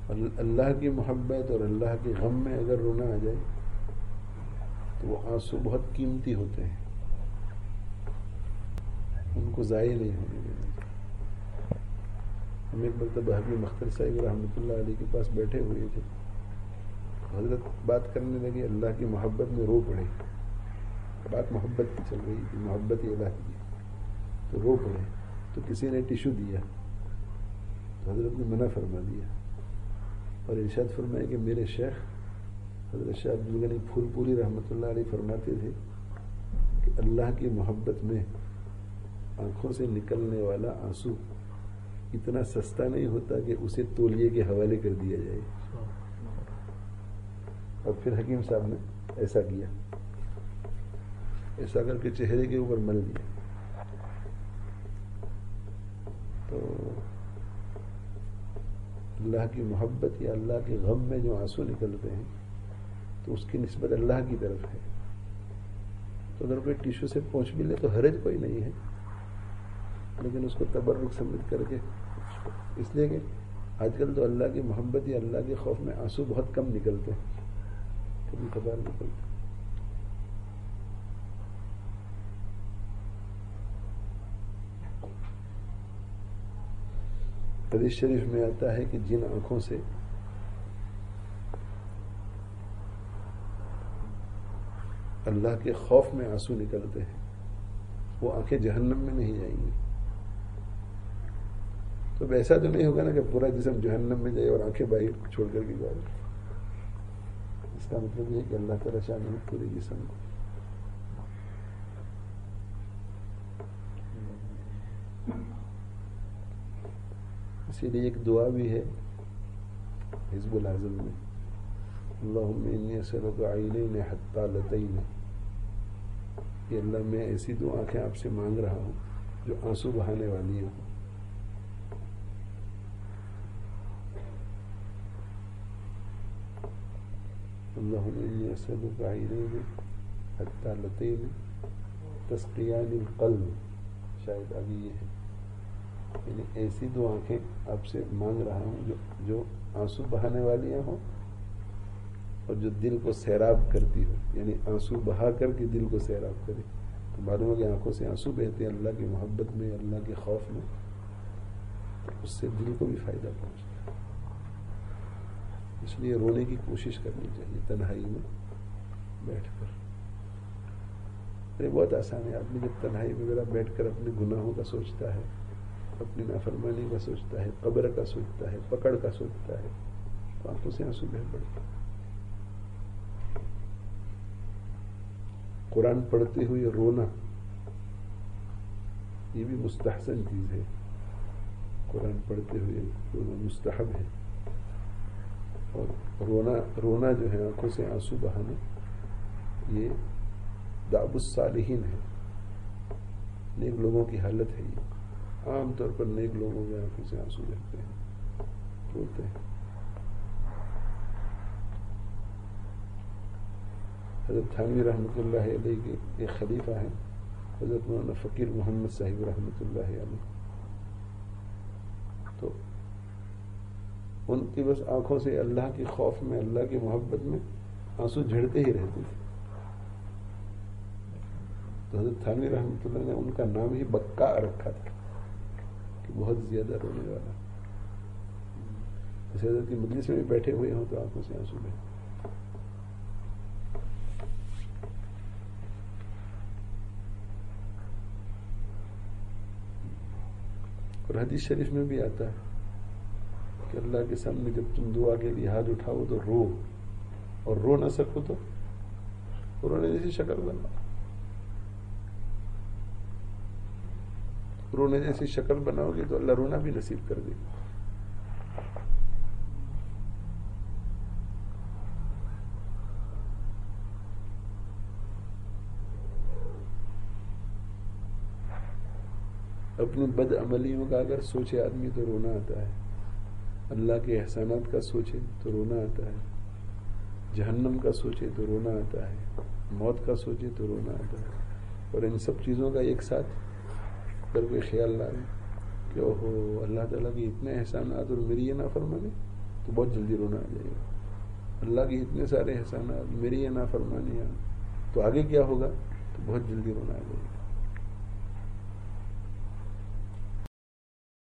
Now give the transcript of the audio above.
اللہ کی محبت اور اللہ کے غم میں اگر رونا آ جائے تو وہ آنسو بہت قیمتی ہوتے ہیں، ان کو ضائع نہیں ہونے دینا۔ ہم ایک مرتبہ حبیب مختار صاحب رحمۃ اللہ علیہ کے پاس بیٹھے ہوئے تھے، حضرت بات کرنے لگے، اللہ کی محبت میں رو پڑے، بات محبت کی چل رہی تھی، محبت الہی کی، تو رو پڑے، تو کسی نے ٹیشو دیا تو حضرت نے منع فرما دیا اور ارشاد فرمایا کہ میرے شیخ حضرت شاہ عبدالغنی پھول پوری رحمۃ اللہ علیہ فرماتے تھے کہ اللہ کی محبت میں آنکھوں سے نکلنے والا آنسو اتنا سستا نہیں ہوتا کہ اسے تولیے کے حوالے کر دیا جائے۔ اور پھر حکیم صاحب نے ایسا کیا، ایسا کر کے چہرے کے اوپر مل دیا۔ تو اللہ کی محبت یا اللہ کے غم میں جو آنسو نکلتے ہیں تو اس کی نسبت اللہ کی طرف ہے، تو اگر کوئی ٹیشو سے پہنچ بھی لے تو حرج کوئی نہیں ہے، لیکن اس کو تبرک سمجھ کر کے، اس لیے کہ آج کل تو اللہ کی محبت یا اللہ کے خوف میں آنسو بہت کم نکلتے ہیں، کبھی کبھار نکلتے۔ حدیث شریف میں آتا ہے کہ جن آنکھوں سے اللہ کے خوف میں آنسو نکلتے ہیں وہ آنکھیں جہنم میں نہیں جائیں گی۔ تو ایسا تو نہیں ہوگا نا کہ پورا جسم جہنم میں جائے اور آنکھیں باہر چھوڑ کر کے جائے، اس کا مطلب یہ ہے کہ اللہ تعالیٰ شامل پورے جسم کو۔ اسی لیے ایک دعا بھی ہے حزب العظم میں، اللہم انی اسألک عینین حتالتین، کہ اللہ میں ایسی دو آنکھیں آپ سے مانگ رہا ہوں جو آنسو بہانے والی ہوں۔ اللہم انی اسألک عینین حتالتین تسقیان القلب، شاید ابھی یہ ہے، یعنی ایسی دو آنکھیں آپ سے مانگ رہا ہوں جو آنسو بہانے والی ہوں اور جو دل کو سیراب کرتی ہو، یعنی آنسو بہا کر کے دل کو سیراب کرے۔ تو معلوم ہے کہ آنکھوں سے آنسو بہتے ہیں اللہ کی محبت میں، اللہ کے خوف میں، تو اس سے دل کو بھی فائدہ پہنچتا ہے۔ اس لیے رونے کی کوشش کرنی چاہیے تنہائی میں بیٹھ کر۔ یہ بہت آسان ہے، آدمی جب تنہائی میں ذرا بیٹھ کر اپنے گناہوں کا سوچتا ہے، اپنی نافرمانی کا سوچتا ہے، قبر کا سوچتا ہے، پکڑ کا سوچتا ہے، تو آنکھوں سے آنسو بہہ پڑتے ہیں۔ قرآن پڑھتے ہوئے رونا یہ بھی مستحسن چیز ہے، قرآن پڑھتے ہوئے رونا مستحب ہے، اور رونا جو ہے آنکھوں سے آنسو بہانا یہ دأب الصالحین ہے، نیک لوگوں کی حالت ہے۔ یہ عام طور پر نیک لوگوں کے آنکھوں سے آنسو بہتے ہیں، روتے ہیں۔ حضرت تھانوی رحمۃ اللہ علیہ کے ایک خلیفہ ہیں حضرت مولانا فقیر محمد صاحب رحمۃ اللہ علیہ، تو ان کی بس آنکھوں سے اللہ کے خوف میں، اللہ کی محبت میں آنسو جھڑتے ہی رہتے تھے۔ تو حضرت تھانوی رحمۃ اللہ نے ان کا نام ہی بکا رکھا تھا کہ بہت زیادہ رونے والا۔ جیسے حضرت کی مجلس میں بھی بیٹھے ہوئے ہوں تو آنکھوں سے آنسو بہتے۔ اور حدیث شریف میں بھی آتا ہے کہ اللہ کے سامنے جب تم دعا کے لیے ہاتھ اٹھاؤ تو رو، اور رو نہ سکو تو رونے جیسی شکل بناؤ، رونے جیسی شکل بناؤ گے تو اللہ رونا بھی نصیب کر دے گا۔ اپنی بد عملیوں کا اگر سوچے آدمی تو رونا آتا ہے، اللہ کے احسانات کا سوچے تو رونا آتا ہے، جہنم کا سوچے تو رونا آتا ہے، موت کا سوچے تو رونا آتا ہے، اور ان سب چیزوں کا ایک ساتھ اگر کوئی خیال لائے کہ اوہو اللہ تعالیٰ کی اتنے احسانات اور میری یہ نافرمانی، تو بہت جلدی رونا آ جائے گا. اللہ کے اتنے سارے احسانات، میری یہ نافرمانیاں، تو آگے کیا ہوگا؟ تو بہت جلدی رونا آ جائے گا.